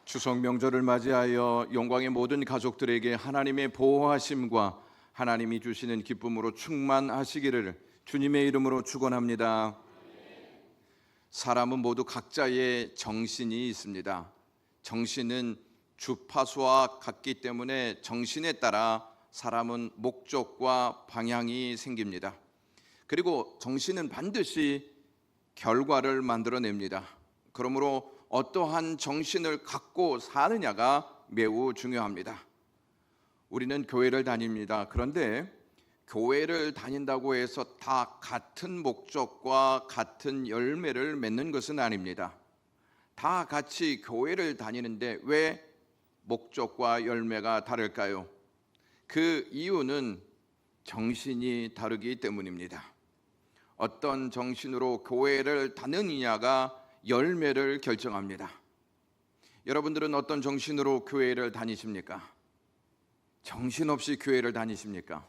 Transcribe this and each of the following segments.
추석 명절을 맞이하여 영광의 모든 가족들에게 하나님의 보호하심과 하나님이 주시는 기쁨으로 충만하시기를 주님의 이름으로 축원합니다. 사람은 모두 각자의 정신이 있습니다. 정신은 주파수와 같기 때문에 정신에 따라 사람은 목적과 방향이 생깁니다. 그리고 정신은 반드시 결과를 만들어냅니다. 그러므로 어떠한 정신을 갖고 사느냐가 매우 중요합니다. 우리는 교회를 다닙니다. 그런데 교회를 다닌다고 해서 다 같은 목적과 같은 열매를 맺는 것은 아닙니다. 다 같이 교회를 다니는데 왜 목적과 열매가 다를까요? 그 이유는 정신이 다르기 때문입니다. 어떤 정신으로 교회를 다니느냐가 열매를 결정합니다. 여러분들은 어떤 정신으로 교회를 다니십니까? 정신없이 교회를 다니십니까?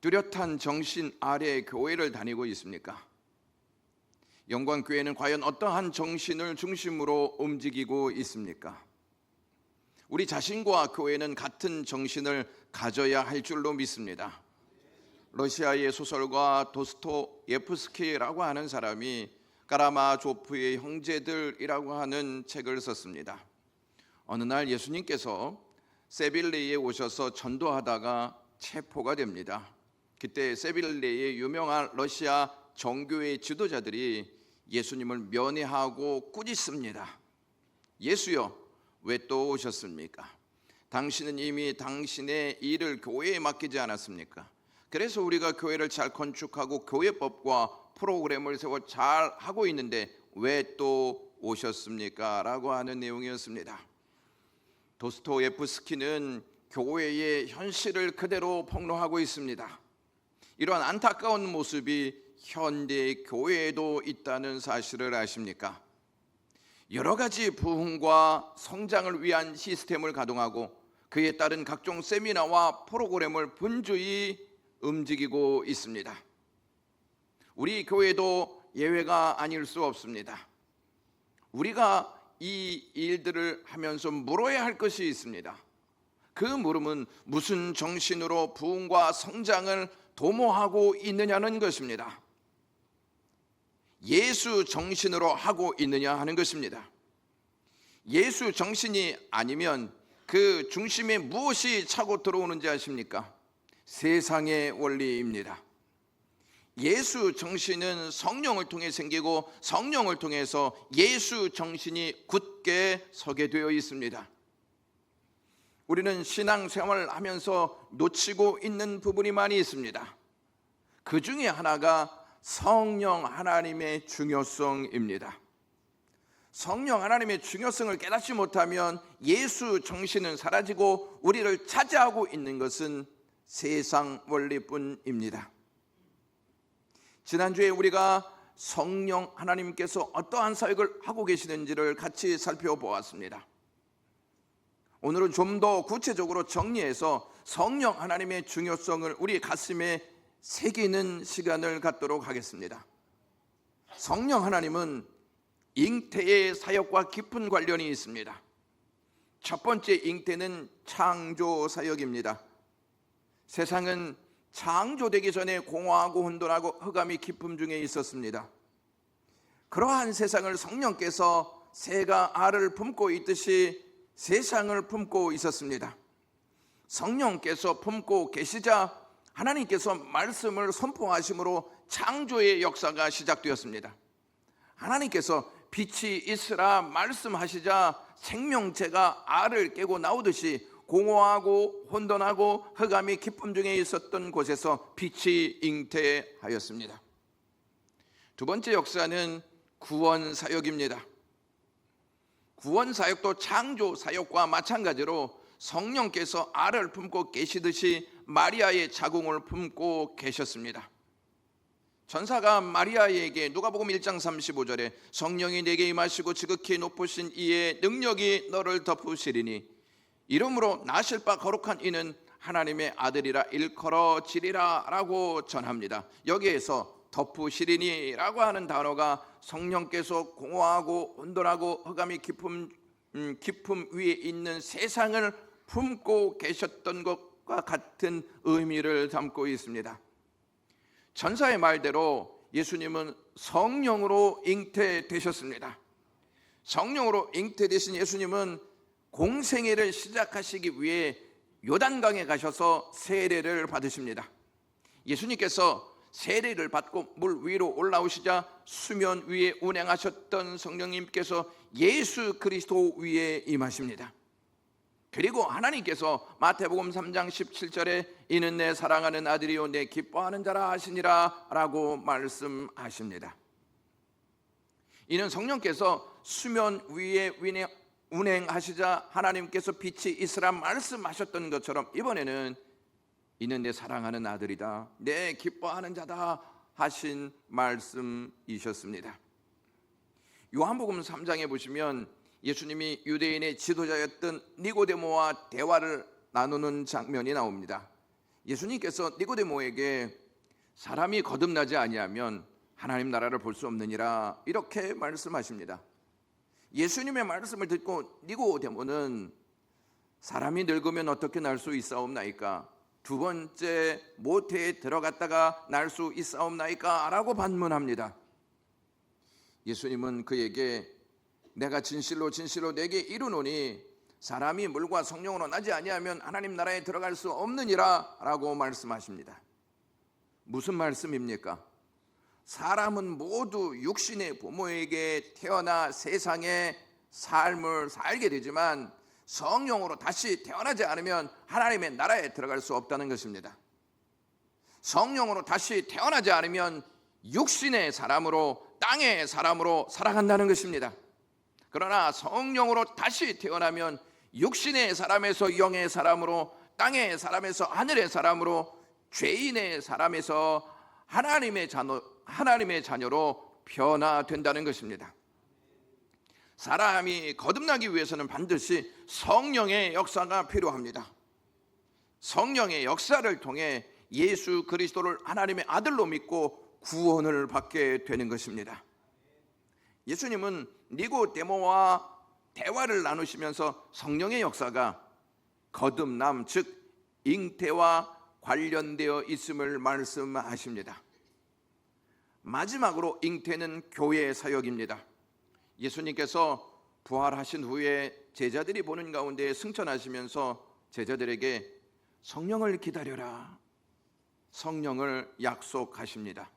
뚜렷한 정신 아래 교회를 다니고 있습니까? 영광교회는 과연 어떠한 정신을 중심으로 움직이고 있습니까? 우리 자신과 교회는 같은 정신을 가져야 할 줄로 믿습니다. 러시아의 소설가 도스토예프스키라고 하는 사람이 까라마조프의 형제들이라고 하는 책을 썼습니다. 어느 날 예수님께서 세빌리에 오셔서 전도하다가 체포가 됩니다. 그때 세빌리의 유명한 러시아 정교회 지도자들이 예수님을 면회하고 꾸짖습니다. 예수여, 왜 또 오셨습니까? 당신은 이미 당신의 일을 교회에 맡기지 않았습니까? 그래서 우리가 교회를 잘 건축하고 교회법과 프로그램을 세워 잘 하고 있는데 왜 또 오셨습니까? 라고 하는 내용이었습니다. 도스토예프스키는 교회의 현실을 그대로 폭로하고 있습니다. 이러한 안타까운 모습이 현대 교회에도 있다는 사실을 아십니까? 여러 가지 부흥과 성장을 위한 시스템을 가동하고 그에 따른 각종 세미나와 프로그램을 분주히 움직이고 있습니다. 우리 교회도 예외가 아닐 수 없습니다. 우리가 이 일들을 하면서 물어야 할 것이 있습니다. 그 물음은 무슨 정신으로 부흥과 성장을 도모하고 있느냐는 것입니다. 예수 정신으로 하고 있느냐 하는 것입니다. 예수 정신이 아니면 그 중심에 무엇이 차고 들어오는지 아십니까? 세상의 원리입니다. 예수 정신은 성령을 통해 생기고 성령을 통해서 예수 정신이 굳게 서게 되어 있습니다. 우리는 신앙생활을 하면서 놓치고 있는 부분이 많이 있습니다. 그 중에 하나가 성령 하나님의 중요성입니다. 성령 하나님의 중요성을 깨닫지 못하면 예수 정신은 사라지고 우리를 차지하고 있는 것은 세상 원리뿐입니다. 지난주에 우리가 성령 하나님께서 어떠한 사역을 하고 계시는지를 같이 살펴보았습니다. 오늘은 좀 더 구체적으로 정리해서 성령 하나님의 중요성을 우리 가슴에 새기는 시간을 갖도록 하겠습니다. 성령 하나님은 잉태의 사역과 깊은 관련이 있습니다. 첫 번째 잉태는 창조 사역입니다. 세상은 창조되기 전에 공허하고 혼돈하고 흑암이 깊음 중에 있었습니다. 그러한 세상을 성령께서 새가 알을 품고 있듯이 세상을 품고 있었습니다. 성령께서 품고 계시자 하나님께서 말씀을 선포하심으로 창조의 역사가 시작되었습니다. 하나님께서 빛이 있으라 말씀하시자 생명체가 알을 깨고 나오듯이 공허하고 혼돈하고 흑암이 깊음 중에 있었던 곳에서 빛이 잉태하였습니다. 두 번째 역사는 구원 사역입니다. 구원 사역도 창조 사역과 마찬가지로 성령께서 알을 품고 계시듯이 마리아의 자궁을 품고 계셨습니다. 천사가 마리아에게 누가복음 1장 35절에 성령이 내게 임하시고 지극히 높으신 이의 능력이 너를 덮으시리니 이름으로 나실 바 거룩한 이는 하나님의 아들이라 일컬어지리라 라고 전합니다. 여기에서 덮으시리니 라고 하는 단어가 성령께서 공허하고 혼돈하고 흑암이 깊음 기품 위에 있는 세상을 품고 계셨던 것과 같은 의미를 담고 있습니다. 전사의 말대로 예수님은 성령으로 잉태되셨습니다. 성령으로 잉태되신 예수님은 공생애를 시작하시기 위해 요단강에 가셔서 세례를 받으십니다. 예수님께서 세례를 받고 물 위로 올라오시자 수면 위에 운행하셨던 성령님께서 예수 그리스도 위에 임하십니다. 그리고 하나님께서 마태복음 3장 17절에 이는 내 사랑하는 아들이요 내 기뻐하는 자라 하시니라 라고 말씀하십니다. 이는 성령께서 수면 위에 운행하시자 하나님께서 빛이 있으라 말씀하셨던 것처럼 이번에는 이는 내 사랑하는 아들이다, 내 기뻐하는 자다 하신 말씀이셨습니다. 요한복음 3장에 보시면 예수님이 유대인의 지도자였던 니고데모와 대화를 나누는 장면이 나옵니다. 예수님께서 니고데모에게 사람이 거듭나지 아니하면 하나님 나라를 볼 수 없느니라 이렇게 말씀하십니다. 예수님의 말씀을 듣고 니고데모는 사람이 늙으면 어떻게 날 수 있사옵나이까? 두 번째 모태에 들어갔다가 날 수 있사옵나이까? 라고 반문합니다. 예수님은 그에게 내가 진실로 진실로 내게 이르노니 사람이 물과 성령으로 나지 아니하면 하나님 나라에 들어갈 수 없느니라 라고 말씀하십니다. 무슨 말씀입니까? 사람은 모두 육신의 부모에게 태어나 세상의 삶을 살게 되지만 성령으로 다시 태어나지 않으면 하나님의 나라에 들어갈 수 없다는 것입니다. 성령으로 다시 태어나지 않으면 육신의 사람으로 땅의 사람으로 살아간다는 것입니다. 그러나 성령으로 다시 태어나면 육신의 사람에서 영의 사람으로, 땅의 사람에서 하늘의 사람으로, 죄인의 사람에서 하나님의 자녀로 변화된다는 것입니다. 사람이 거듭나기 위해서는 반드시 성령의 역사가 필요합니다. 성령의 역사를 통해 예수 그리스도를 하나님의 아들로 믿고 구원을 받게 되는 것입니다. 예수님은 니고데모와 대화를 나누시면서 성령의 역사가 거듭남, 즉 잉태와 관련되어 있음을 말씀하십니다. 마지막으로 잉태는 교회의 사역입니다. 예수님께서 부활하신 후에 제자들이 보는 가운데 승천하시면서 제자들에게 성령을 기다려라, 성령을 약속하십니다.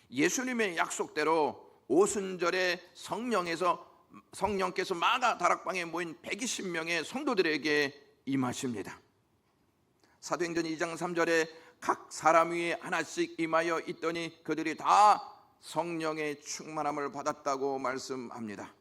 예수님의 약속대로 오순절에 성령께서 마가 다락방에 모인 120명의 성도들에게 임하십니다. 사도행전 2장 3절에 각 사람 위에 하나씩 임하여 있더니 그들이 다 성령의 충만함을 받았다고 말씀합니다.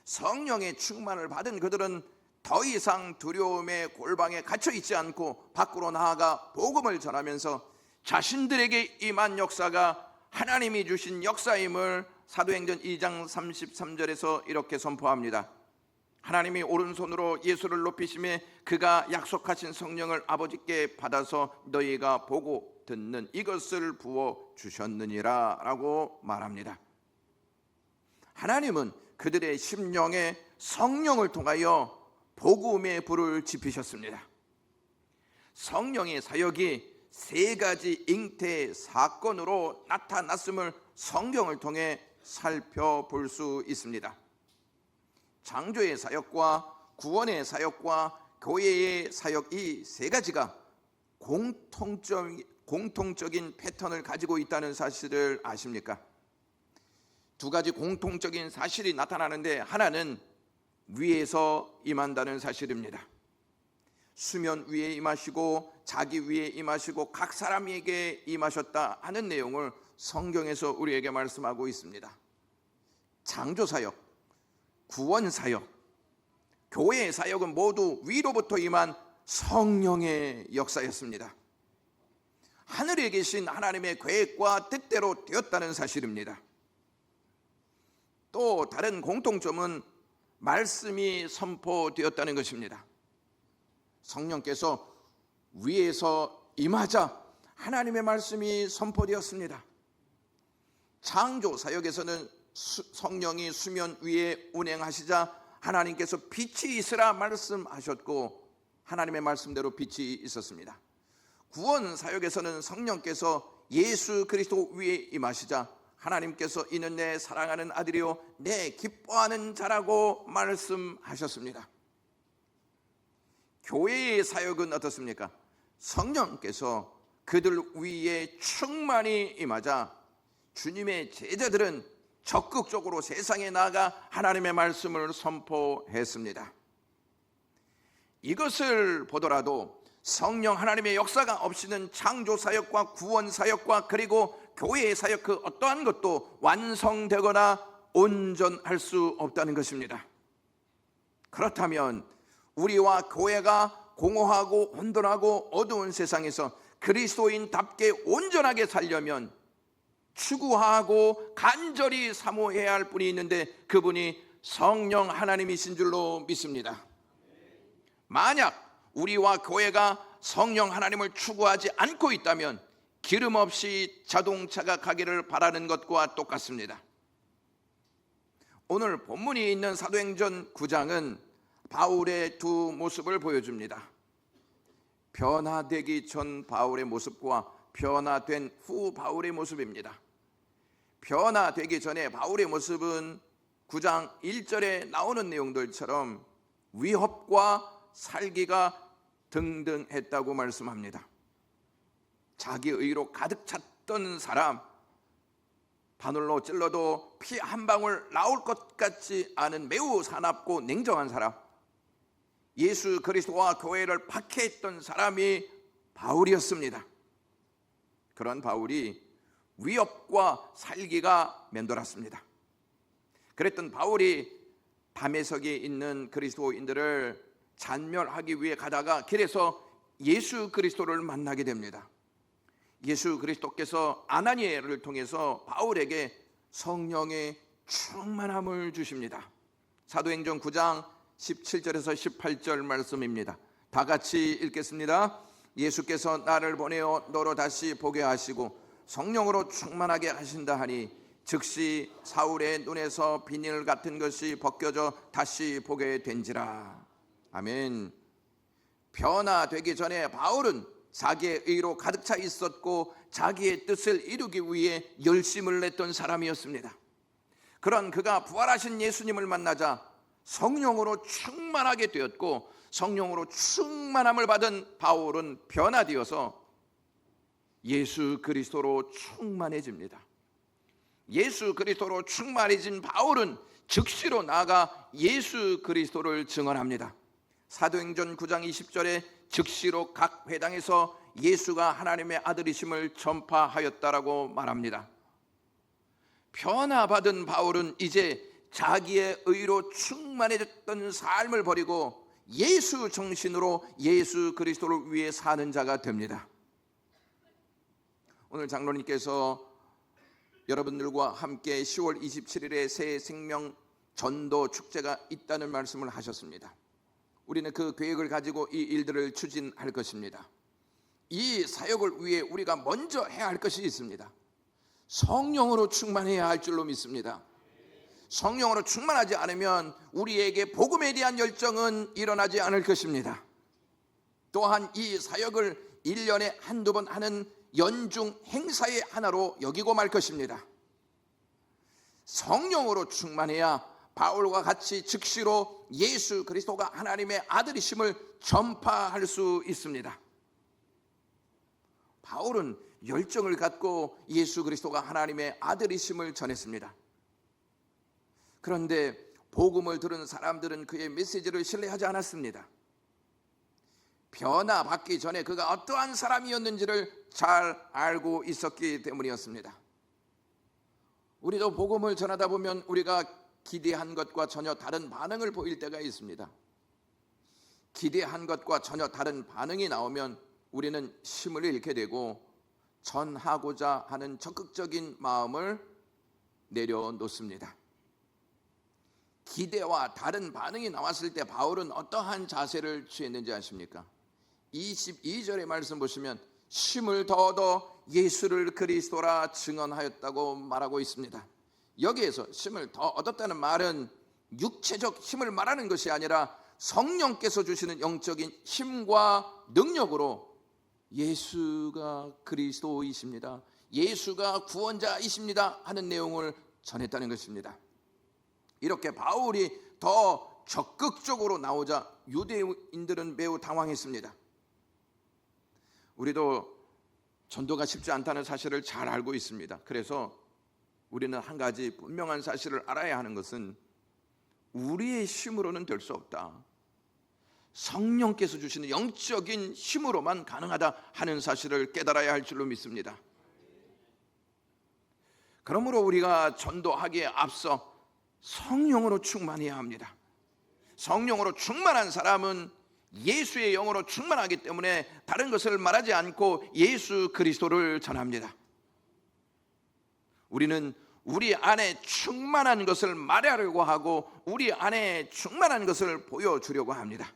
성령의 충만을 받은 그들은 더 이상 두려움의 골방에 갇혀 있지 않고 밖으로 나아가 복음을 전하면서 자신들에게 임한 역사가 하나님이 주신 역사임을 사도행전 2장 33절에서 이렇게 선포합니다. 하나님이 오른손으로 예수를 높이심에 그가 약속하신 성령을 아버지께 받아서 너희가 보고 듣는 이것을 부어 주셨느니라 라고 말합니다. 하나님은 그들의 심령에 성령을 통하여 복음의 불을 지피셨습니다. 성령의 사역이 세 가지 잉태 사건으로 나타났음을 성경을 통해 살펴볼 수 있습니다. 창조의 사역과 구원의 사역과 교회의 사역, 이 세 가지가 공통적인 패턴을 가지고 있다는 사실을 아십니까? 두 가지 공통적인 사실이 나타나는데 하나는 위에서 임한다는 사실입니다. 수면 위에 임하시고 자기 위에 임하시고 각 사람에게 임하셨다 하는 내용을 성경에서 우리에게 말씀하고 있습니다. 창조사역, 구원사역, 교회의 사역은 모두 위로부터 임한 성령의 역사였습니다. 하늘에 계신 하나님의 계획과 뜻대로 되었다는 사실입니다. 또 다른 공통점은 말씀이 선포되었다는 것입니다. 성령께서 위에서 임하자 하나님의 말씀이 선포되었습니다. 창조 사역에서는 성령이 수면 위에 운행하시자 하나님께서 빛이 있으라 말씀하셨고 하나님의 말씀대로 빛이 있었습니다. 구원 사역에서는 성령께서 예수 그리스도 위에 임하시자 하나님께서 이는 내 사랑하는 아들이요 내 기뻐하는 자라고 말씀하셨습니다. 교회의 사역은 어떻습니까? 성령께서 그들 위에 충만히 임하자 주님의 제자들은 적극적으로 세상에 나아가 하나님의 말씀을 선포했습니다. 이것을 보더라도 성령 하나님의 역사가 없이는 창조 사역과 구원 사역과 그리고 교회의 사역 그 어떠한 것도 완성되거나 온전할 수 없다는 것입니다. 그렇다면 우리와 교회가 공허하고 혼돈하고 어두운 세상에서 그리스도인답게 온전하게 살려면 추구하고 간절히 사모해야 할 분이 있는데 그분이 성령 하나님이신 줄로 믿습니다. 만약 우리와 교회가 성령 하나님을 추구하지 않고 있다면 기름 없이 자동차가 가기를 바라는 것과 똑같습니다. 오늘 본문이 있는 사도행전 9장은 바울의 두 모습을 보여줍니다. 변화되기 전 바울의 모습과 변화된 후 바울의 모습입니다. 변화되기 전에 바울의 모습은 9장 1절에 나오는 내용들처럼 위협과 살기가 등등했다고 말씀합니다. 자기 의로 가득 찼던 사람, 바늘로 찔러도 피 한 방울 나올 것 같지 않은 매우 사납고 냉정한 사람, 예수 그리스도와 교회를 박해했던 사람이 바울이었습니다. 그런 바울이 위협과 살기가 맴돌았습니다. 그랬던 바울이 다메섹에 있는 그리스도인들을 잔멸하기 위해 가다가 길에서 예수 그리스도를 만나게 됩니다. 예수 그리스도께서 아나니아를 통해서 바울에게 성령의 충만함을 주십니다. 사도행전 9장 17절에서 18절 말씀입니다. 다 같이 읽겠습니다. 예수께서 나를 보내어 너로 다시 보게 하시고 성령으로 충만하게 하신다 하니 즉시 사울의 눈에서 비닐 같은 것이 벗겨져 다시 보게 된지라. 아멘. 변화되기 전에 바울은 자기의 의로 가득 차 있었고 자기의 뜻을 이루기 위해 열심을 냈던 사람이었습니다. 그런 그가 부활하신 예수님을 만나자 성령으로 충만하게 되었고 성령으로 충만함을 받은 바울은 변화되어서 예수 그리스도로 충만해집니다. 예수 그리스도로 충만해진 바울은 즉시로 나아가 예수 그리스도를 증언합니다. 사도행전 9장 20절에 즉시로 각 회당에서 예수가 하나님의 아들이심을 전파하였다라고 말합니다. 변화받은 바울은 이제 자기의 의로 충만해졌던 삶을 버리고 예수 정신으로 예수 그리스도를 위해 사는 자가 됩니다. 오늘 장로님께서 여러분들과 함께 10월 27일에 새 생명 전도 축제가 있다는 말씀을 하셨습니다. 우리는 그 계획을 가지고 이 일들을 추진할 것입니다. 이 사역을 위해 우리가 먼저 해야 할 것이 있습니다. 성령으로 충만해야 할 줄로 믿습니다. 성령으로 충만하지 않으면 우리에게 복음에 대한 열정은 일어나지 않을 것입니다. 또한 이 사역을 1년에 한두 번 하는 연중 행사의 하나로 여기고 말 것입니다. 성령으로 충만해야 바울과 같이 즉시로 예수 그리스도가 하나님의 아들이심을 전파할 수 있습니다. 바울은 열정을 갖고 예수 그리스도가 하나님의 아들이심을 전했습니다. 그런데 복음을 들은 사람들은 그의 메시지를 신뢰하지 않았습니다. 변화받기 전에 그가 어떠한 사람이었는지를 잘 알고 있었기 때문이었습니다. 우리도 복음을 전하다 보면 우리가 기대한 것과 전혀 다른 반응을 보일 때가 있습니다. 기대한 것과 전혀 다른 반응이 나오면 우리는 힘을 잃게 되고 전하고자 하는 적극적인 마음을 내려놓습니다. 기대와 다른 반응이 나왔을 때 바울은 어떠한 자세를 취했는지 아십니까? 22절의 말씀 보시면 힘을 더 얻어 예수를 그리스도라 증언하였다고 말하고 있습니다. 여기에서 힘을 더 얻었다는 말은 육체적 힘을 말하는 것이 아니라 성령께서 주시는 영적인 힘과 능력으로 예수가 그리스도이십니다, 예수가 구원자이십니다 하는 내용을 전했다는 것입니다. 이렇게 바울이 더 적극적으로 나오자 유대인들은 매우 당황했습니다. 우리도 전도가 쉽지 않다는 사실을 잘 알고 있습니다. 그래서 우리는 한 가지 분명한 사실을 알아야 하는 것은 우리의 힘으로는 될 수 없다, 성령께서 주시는 영적인 힘으로만 가능하다 하는 사실을 깨달아야 할 줄로 믿습니다. 그러므로 우리가 전도하기에 앞서 성령으로 충만해야 합니다. 성령으로 충만한 사람은 예수의 영으로 충만하기 때문에 다른 것을 말하지 않고 예수 그리스도를 전합니다. 우리는 우리 안에 충만한 것을 말하려고 하고 우리 안에 충만한 것을 보여주려고 합니다.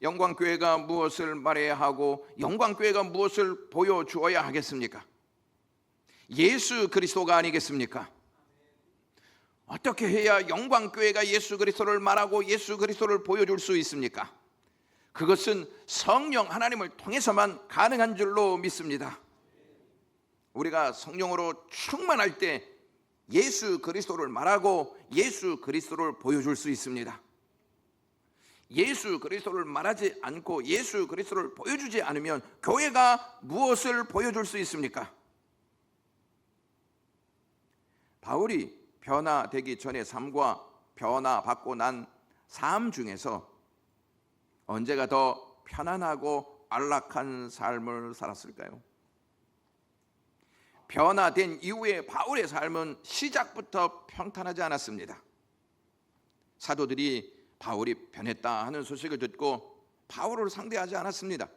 영광교회가 무엇을 말해야 하고 영광교회가 무엇을 보여주어야 하겠습니까? 예수 그리스도가 아니겠습니까? 어떻게 해야 영광교회가 예수 그리스도를 말하고 예수 그리스도를 보여줄 수 있습니까? 그것은 성령 하나님을 통해서만 가능한 줄로 믿습니다. 우리가 성령으로 충만할 때 예수 그리스도를 말하고 예수 그리스도를 보여줄 수 있습니다. 예수 그리스도를 말하지 않고 예수 그리스도를 보여주지 않으면 교회가 무엇을 보여줄 수 있습니까? 바울이 변화되기 전의 삶과 변화받고 난 삶 중에서 언제가 더 편안하고 안락한 삶을 살았을까요? 변화된 이후에 바울의 삶은 시작부터 평탄하지 않았습니다. 사도들이 바울이 변했다 하는 소식을 듣고 바울을 상대하지 않았습니다.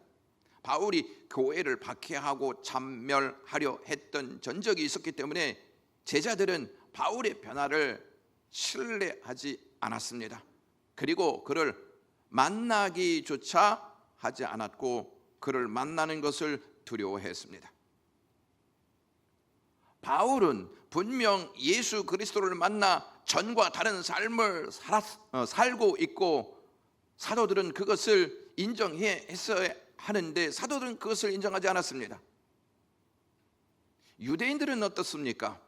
바울이 교회를 박해하고 참멸하려 했던 전적이 있었기 때문에 제자들은 바울의 변화를 신뢰하지 않았습니다. 그리고 그를 만나기조차 하지 않았고 그를 만나는 것을 두려워했습니다. 바울은 분명 예수 그리스도를 만나 전과 다른 삶을 살고 있고 사도들은 그것을 인정했어야 하는데 사도들은 그것을 인정하지 않았습니다. 유대인들은 어떻습니까?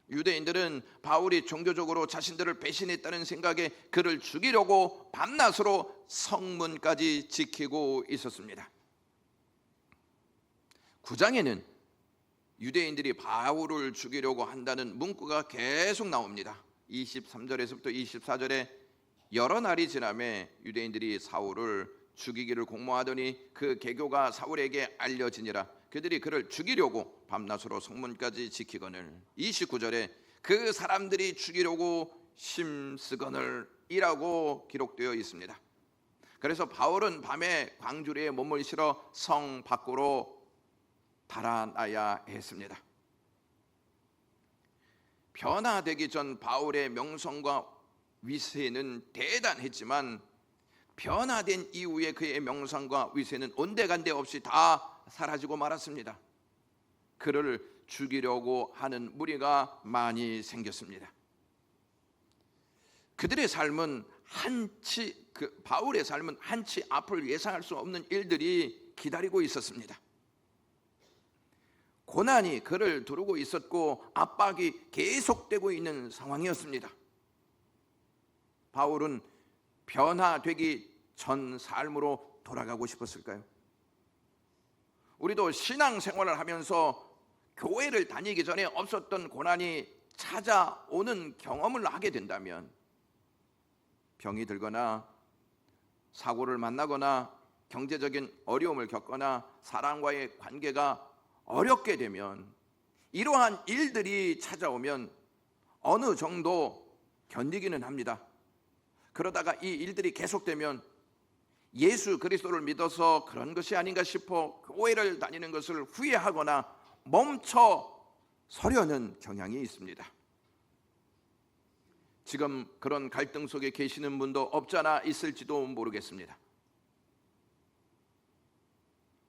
유대인들은 바울이 종교적으로 자신들을 배신했다는 생각에 그를 죽이려고 밤낮으로 성문까지 지키고 있었습니다. 9장에는 유대인들이 바울을 죽이려고 한다는 문구가 계속 나옵니다. 23절에서부터 24절에 여러 날이 지나매 유대인들이 사울을 죽이기를 공모하더니 그 계교가 사울에게 알려지니라. 그들이 그를 죽이려고 밤낮으로 성문까지 지키거늘. 29절에 그 사람들이 죽이려고 힘쓰거늘 이라고 기록되어 있습니다. 그래서 바울은 밤에 광주리에 몸을 실어 성 밖으로 달아나야 했습니다. 변화되기 전 바울의 명성과 위세는 대단했지만 변화된 이후에 그의 명성과 위세는 온데간데 없이 다 사라지고 말았습니다. 그를 죽이려고 하는 무리가 많이 생겼습니다. 그들의 삶은 바울의 삶은 한치 앞을 예상할 수 없는 일들이 기다리고 있었습니다. 고난이 그를 두르고 있었고 압박이 계속되고 있는 상황이었습니다. 바울은 변화되기 전 삶으로 돌아가고 싶었을까요? 우리도 신앙생활을 하면서 교회를 다니기 전에 없었던 고난이 찾아오는 경험을 하게 된다면, 병이 들거나 사고를 만나거나 경제적인 어려움을 겪거나 사람과의 관계가 어렵게 되면, 이러한 일들이 찾아오면 어느 정도 견디기는 합니다. 그러다가 이 일들이 계속되면 예수 그리스도를 믿어서 그런 것이 아닌가 싶어 교회를 다니는 것을 후회하거나 멈춰 서려는 경향이 있습니다. 지금 그런 갈등 속에 계시는 분도 없지 않아 있을지도 모르겠습니다.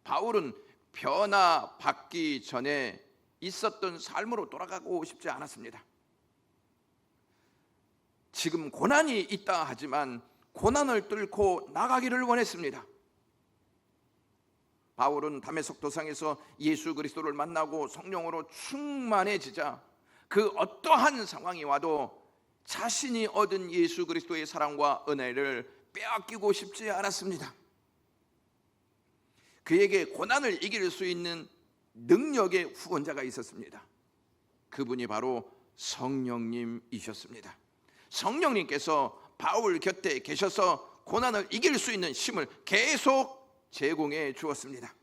바울은 변화받기 전에 있었던 삶으로 돌아가고 싶지 않았습니다. 지금 고난이 있다 하지만 고난을 뚫고 나가기를 원했습니다. 바울은 다메섹 도상에서 예수 그리스도를 만나고 성령으로 충만해지자 그 어떠한 상황이 와도 자신이 얻은 예수 그리스도의 사랑과 은혜를 빼앗기고 싶지 않았습니다. 그에게 고난을 이길 수 있는 능력의 후원자가 있었습니다. 그분이 바로 성령님이셨습니다. 성령님께서 바울 곁에 계셔서 고난을 이길 수 있는 힘을 계속 제공해 주었습니다.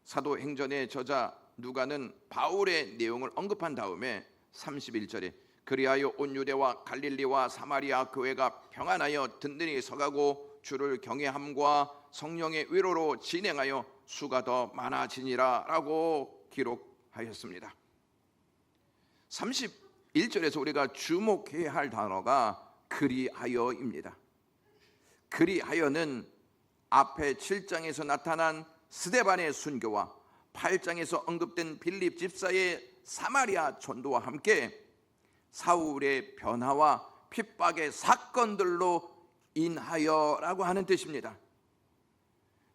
사도행전의 저자 누가는 바울의 내용을 언급한 다음에 31절에 그리하여 온 유대와 갈릴리와 사마리아 교회가 평안하여 든든히 서가고 주를 경외함과 성령의 위로로 진행하여 수가 더 많아지니라 라고 기록하였습니다. 31절에서 우리가 주목해야 할 단어가 그리하여입니다. 그리하여는 앞에 7장에서 나타난 스데반의 순교와 8장에서 언급된 빌립 집사의 사마리아 전도와 함께 사울의 변화와 핍박의 사건들로 인하여라고 하는 뜻입니다.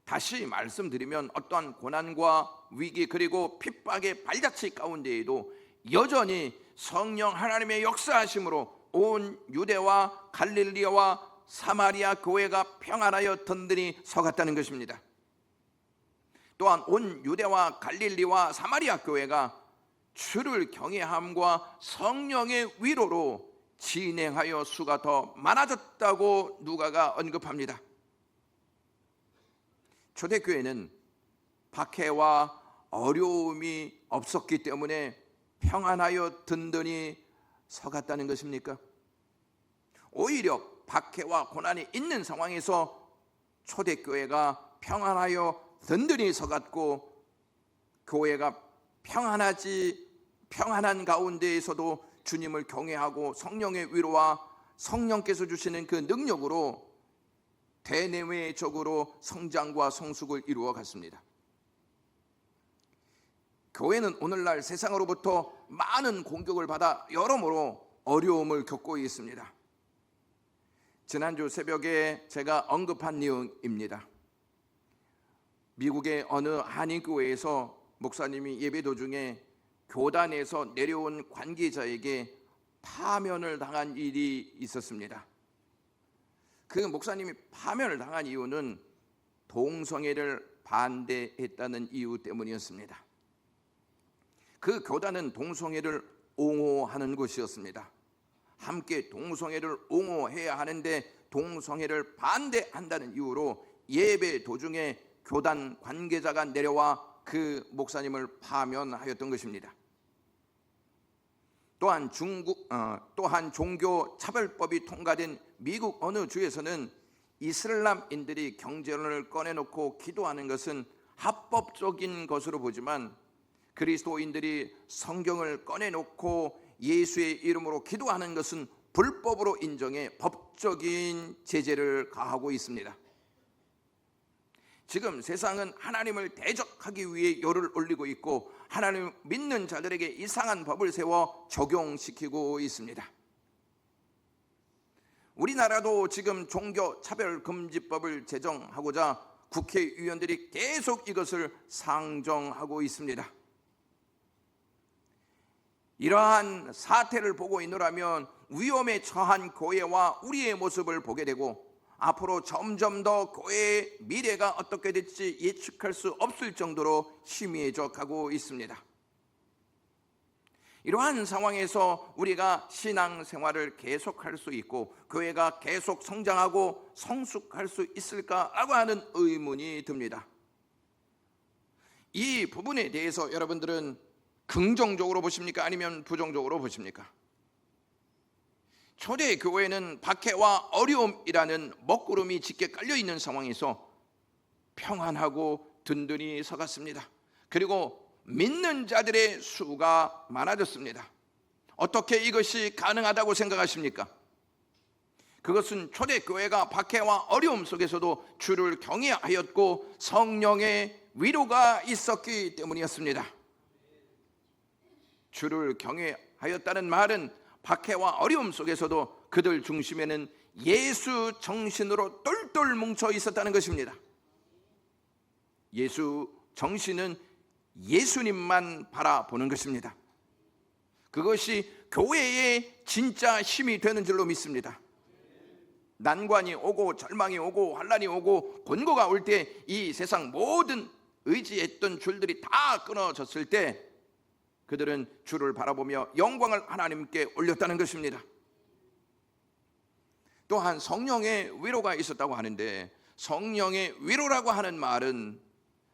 다시 말씀드리면 어떠한 고난과 위기 그리고 핍박의 발자취 가운데에도 여전히 성령 하나님의 역사하심으로 온 유대와 갈릴리와 사마리아 교회가 평안하여 든든히 서갔다는 것입니다. 또한 온 유대와 갈릴리와 사마리아 교회가 주를 경외함과 성령의 위로로 진행하여 수가 더 많아졌다고 누가가 언급합니다. 초대교회는 박해와 어려움이 없었기 때문에 평안하여 든든히 서갔다는 것입니까? 오히려 박해와 고난이 있는 상황에서 초대교회가 평안하여 든든히 서갔고 교회가 평안한 가운데에서도 주님을 경외하고 성령의 위로와 성령께서 주시는 그 능력으로 대내외적으로 성장과 성숙을 이루어 갔습니다. 교회는 오늘날 세상으로부터 많은 공격을 받아 여러모로 어려움을 겪고 있습니다. 지난주 새벽에 제가 언급한 내용입니다. 미국의 어느 한인교회에서 목사님이 예배 도중에 교단에서 내려온 관계자에게 파면을 당한 일이 있었습니다. 그 목사님이 파면을 당한 이유는 동성애를 반대했다는 이유 때문이었습니다. 그 교단은 동성애를 옹호하는 곳이었습니다. 함께 동성애를 옹호해야 하는데 동성애를 반대한다는 이유로 예배 도중에 교단 관계자가 내려와 그 목사님을 파면하였던 것입니다. 또한 종교 차별법이 통과된 미국 어느 주에서는 이슬람인들이 경전을 꺼내놓고 기도하는 것은 합법적인 것으로 보지만 그리스도인들이 성경을 꺼내놓고 예수의 이름으로 기도하는 것은 불법으로 인정해 법적인 제재를 가하고 있습니다. 지금 세상은 하나님을 대적하기 위해 열을 올리고 있고 하나님을 믿는 자들에게 이상한 법을 세워 적용시키고 있습니다. 우리나라도 지금 종교차별금지법을 제정하고자 국회의원들이 계속 이것을 상정하고 있습니다. 이러한 사태를 보고 있노라면 위험에 처한 교회와 우리의 모습을 보게 되고 앞으로 점점 더 교회의 미래가 어떻게 될지 예측할 수 없을 정도로 희미해져 가고 있습니다. 이러한 상황에서 우리가 신앙생활을 계속할 수 있고 교회가 계속 성장하고 성숙할 수 있을까라고 하는 의문이 듭니다. 이 부분에 대해서 여러분들은 긍정적으로 보십니까? 아니면 부정적으로 보십니까? 초대교회는 박해와 어려움이라는 먹구름이 짙게 깔려있는 상황에서 평안하고 든든히 서갔습니다. 그리고 믿는 자들의 수가 많아졌습니다. 어떻게 이것이 가능하다고 생각하십니까? 그것은 초대교회가 박해와 어려움 속에서도 주를 경외하였고 성령의 위로가 있었기 때문이었습니다. 주를 경외하였다는 말은 박해와 어려움 속에서도 그들 중심에는 예수 정신으로 똘똘 뭉쳐 있었다는 것입니다. 예수 정신은 예수님만 바라보는 것입니다. 그것이 교회의 진짜 힘이 되는 줄로 믿습니다. 난관이 오고 절망이 오고 환난이 오고 곤고가 올 때 이 세상 모든 의지했던 줄들이 다 끊어졌을 때 그들은 주를 바라보며 영광을 하나님께 올렸다는 것입니다. 또한 성령의 위로가 있었다고 하는데, 성령의 위로라고 하는 말은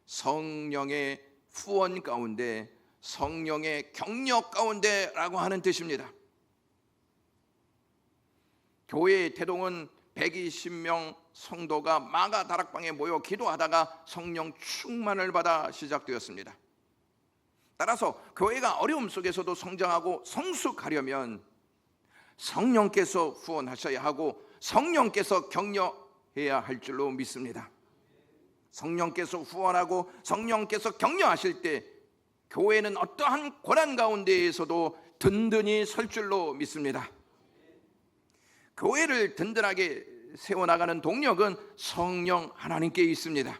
성령의 후원 가운데, 성령의 격려 가운데라고 하는 뜻입니다. 교회의 태동은 120명 성도가 마가 다락방에 모여 기도하다가 성령 충만을 받아 시작되었습니다. 따라서 교회가 어려움 속에서도 성장하고 성숙하려면 성령께서 후원하셔야 하고 성령께서 격려해야 할 줄로 믿습니다. 성령께서 후원하고 성령께서 격려하실 때 교회는 어떠한 고난 가운데에서도 든든히 설 줄로 믿습니다. 교회를 든든하게 세워나가는 동력은 성령 하나님께 있습니다.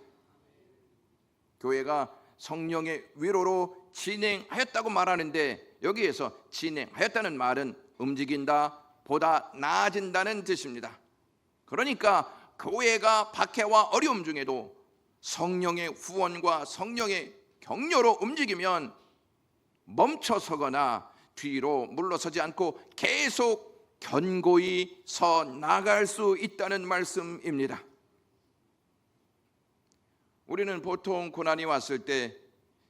교회가 성령의 위로로 진행하였다고 말하는데, 여기에서 진행하였다는 말은 움직인다, 보다 나아진다는 뜻입니다. 그러니까 교회가 박해와 어려움 중에도 성령의 후원과 성령의 격려로 움직이면 멈춰서거나 뒤로 물러서지 않고 계속 견고히 서 나갈 수 있다는 말씀입니다. 우리는 보통 고난이 왔을 때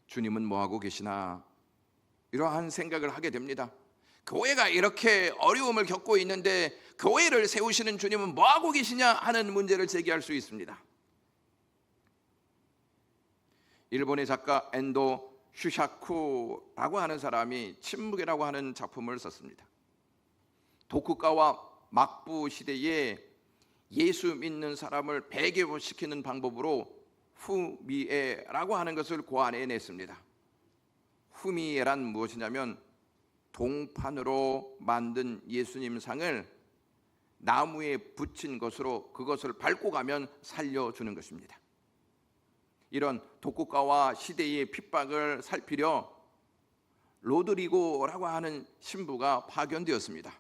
주님은 뭐하고 계시나 이러한 생각을 하게 됩니다. 교회가 이렇게 어려움을 겪고 있는데 교회를 세우시는 주님은 뭐하고 계시냐 하는 문제를 제기할 수 있습니다. 일본의 작가 엔도 슈샤쿠라고 하는 사람이 침묵이라고 하는 작품을 썼습니다. 도쿠가와 막부 시대에 예수 믿는 사람을 배교시키는 방법으로 후미에라고 하는 것을 고안해냈습니다. 후미에란 무엇이냐면 동판으로 만든 예수님 상을 나무에 붙인 것으로 그것을 밟고 가면 살려주는 것입니다. 이런 도쿠가와 시대의 핍박을 살피려 로드리고라고 하는 신부가 파견되었습니다.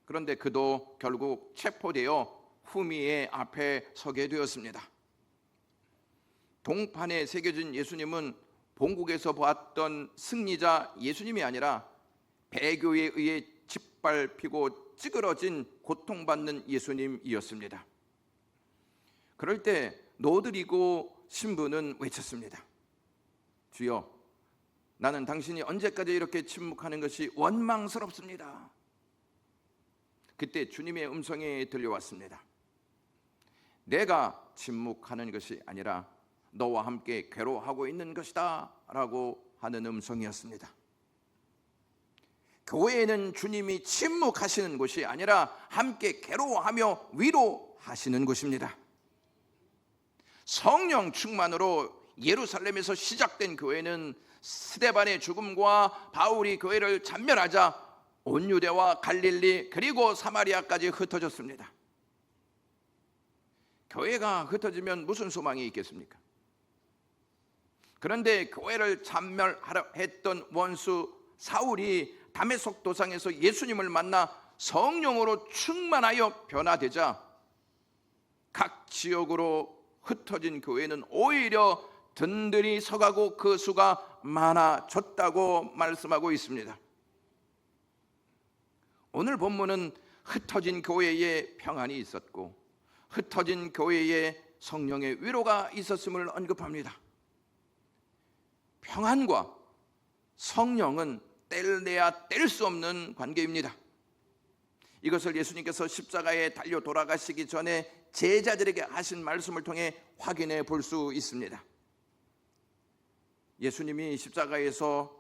그런데 그도 결국 체포되어 후미의 앞에 서게 되었습니다. 동판에 새겨진 예수님은 본국에서 보았던 승리자 예수님이 아니라 배교에 의해 짓밟히고 찌그러진 고통받는 예수님이었습니다. 그럴 때 로드리고 신부는 외쳤습니다. 주여, 나는 당신이 언제까지 이렇게 침묵하는 것이 원망스럽습니다. 그때 주님의 음성이 들려왔습니다. 내가 침묵하는 것이 아니라 너와 함께 괴로워하고 있는 것이다 라고 하는 음성이었습니다. 교회에는 주님이 침묵하시는 곳이 아니라 함께 괴로워하며 위로하시는 곳입니다. 성령 충만으로 예루살렘에서 시작된 교회는 스데반의 죽음과 바울이 교회를 잔멸하자 온 유대와 갈릴리 그리고 사마리아까지 흩어졌습니다. 교회가 흩어지면 무슨 소망이 있겠습니까? 그런데 교회를 잔멸하려 했던 원수 사울이 다메섹 도상에서 예수님을 만나 성령으로 충만하여 변화되자 각 지역으로 흩어진 교회는 오히려 든든히 서가고 그 수가 많아졌다고 말씀하고 있습니다. 오늘 본문은 흩어진 교회에 평안이 있었고 흩어진 교회에 성령의 위로가 있었음을 언급합니다. 평안과 성령은 뗄래야 뗄 수 없는 관계입니다. 이것을 예수님께서 십자가에 달려 돌아가시기 전에 제자들에게 하신 말씀을 통해 확인해 볼 수 있습니다. 예수님이 십자가에서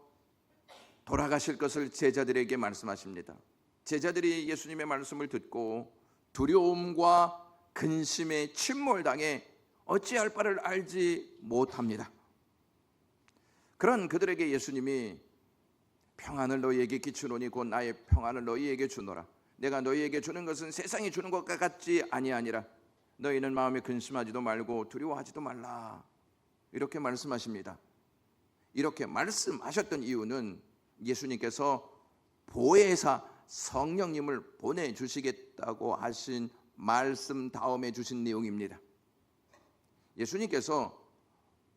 돌아가실 것을 제자들에게 말씀하십니다. 제자들이 예수님의 말씀을 듣고 두려움과 근심에 침몰당해 어찌할 바를 알지 못합니다. 그런 그들에게 예수님이 평안을 너희에게 끼치노니 곧 나의 평안을 너희에게 주노라. 내가 너희에게 주는 것은 세상이 주는 것과 같지 아니하니라. 너희는 마음에 근심하지도 말고 두려워하지도 말라. 이렇게 말씀하십니다. 이렇게 말씀하셨던 이유는 예수님께서 보혜사 성령님을 보내주시겠다고 하신 말씀 다음에 주신 내용입니다. 예수님께서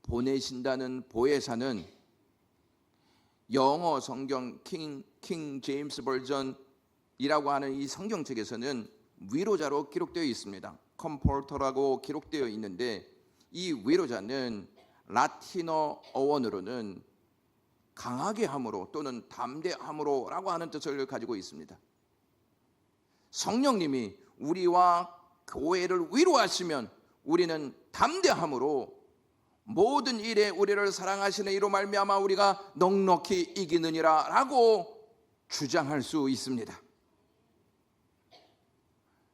보내신다는 보혜사는 영어 성경 킹 제임스 버전이라고 하는 이 성경책에서는 위로자로 기록되어 있습니다. 컴포터라고 기록되어 있는데, 이 위로자는 라틴어 어원으로는 강하게 함으로 또는 담대함으로 라고 하는 뜻을 가지고 있습니다. 성령님이 우리와 교회를 위로하시면 우리는 담대함으로 모든 일에 우리를 사랑하시는 이로 말미암아 우리가 넉넉히 이기느니라 라고 주장할 수 있습니다.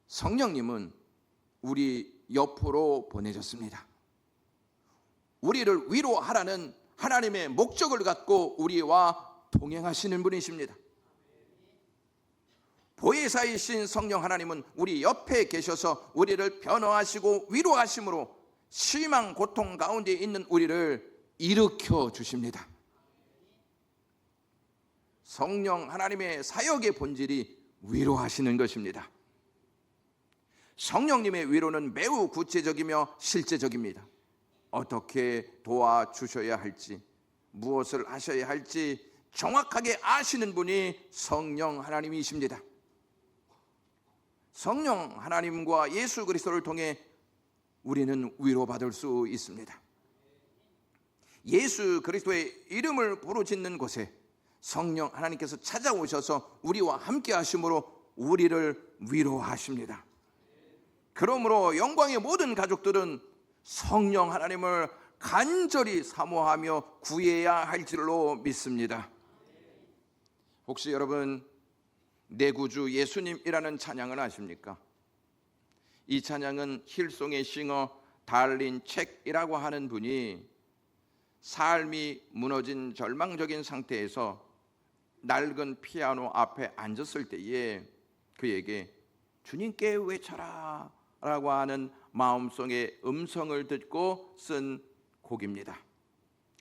성령님은 우리 옆으로 보내졌습니다. 우리를 위로하라는 하나님의 목적을 갖고 우리와 동행하시는 분이십니다. 보혜사이신 성령 하나님은 우리 옆에 계셔서 우리를 변호하시고 위로하심으로 실망 고통 가운데 있는 우리를 일으켜 주십니다. 성령 하나님의 사역의 본질이 위로하시는 것입니다. 성령님의 위로는 매우 구체적이며 실제적입니다. 어떻게 도와주셔야 할지, 무엇을 하셔야 할지 정확하게 아시는 분이 성령 하나님이십니다. 성령 하나님과 예수 그리스도를 통해 우리는 위로받을 수 있습니다. 예수 그리스도의 이름을 부르짖는 곳에 성령 하나님께서 찾아오셔서 우리와 함께 하심으로 우리를 위로하십니다. 그러므로 영광의 모든 가족들은 성령 하나님을 간절히 사모하며 구해야 할 줄로 믿습니다. 혹시 여러분 내 구주 예수님이라는 찬양을 아십니까? 이 찬양은 힐송의 싱어 달린 책이라고 하는 분이 삶이 무너진 절망적인 상태에서 낡은 피아노 앞에 앉았을 때에 그에게 주님께 외쳐라 라고 하는 마음속의 음성을 듣고 쓴 곡입니다.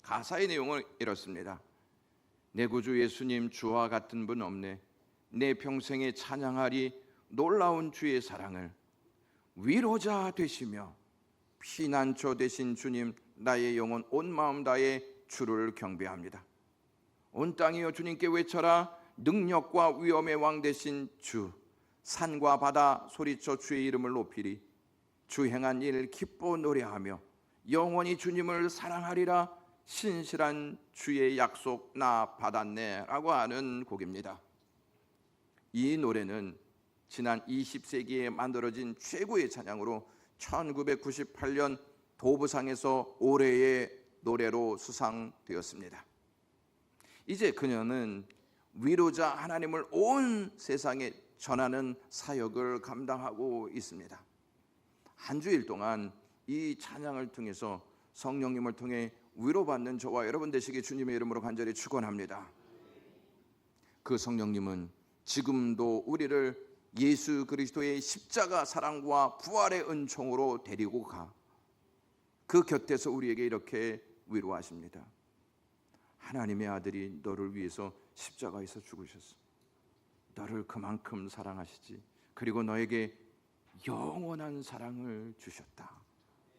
가사의 내용은 이렇습니다. 내 구주 예수님, 주와 같은 분 없네. 내 평생에 찬양하리 놀라운 주의 사랑을. 위로자 되시며 피난처 되신 주님, 나의 영혼 온 마음 다해 주를 경배합니다. 온 땅이여 주님께 외쳐라. 능력과 위엄의 왕 되신 주, 산과 바다 소리쳐 주의 이름을 높이리. 주 행한 일 기뻐 노래하며 영원히 주님을 사랑하리라. 신실한 주의 약속 나 받았네 라고 하는 곡입니다. 이 노래는 지난 20세기에 만들어진 최고의 찬양으로 1998년 도부상에서 올해의 노래로 수상되었습니다. 이제 그녀는 위로자 하나님을 온 세상에 전하는 사역을 감당하고 있습니다. 한 주일 동안 이 찬양을 통해서 성령님을 통해 위로받는 저와 여러분 되시기 주님의 이름으로 간절히 축원합니다. 그 성령님은 지금도 우리를 예수 그리스도의 십자가 사랑과 부활의 은총으로 데리고 가 그 곁에서 우리에게 이렇게 위로하십니다. 하나님의 아들이 너를 위해서 십자가에서 죽으셨어. 너를 그만큼 사랑하시지. 그리고 너에게 영원한 사랑을 주셨다.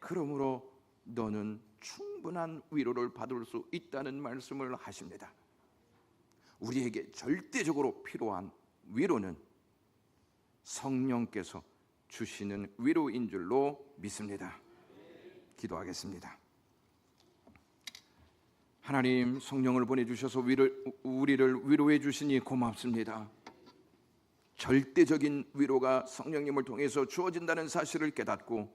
그러므로 너는 충분한 위로를 받을 수 있다는 말씀을 하십니다. 우리에게 절대적으로 필요한 위로는 성령께서 주시는 위로인 줄로 믿습니다. 기도하겠습니다. 하나님, 성령을 보내주셔서 우리를 위로해 주시니 고맙습니다. 절대적인 위로가 성령님을 통해서 주어진다는 사실을 깨닫고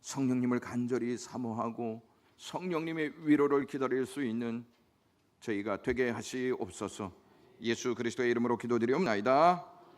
성령님을 간절히 사모하고 성령님의 위로를 기다릴 수 있는 저희가 되게 하시옵소서. 예수 그리스도의 이름으로 기도드리옵나이다.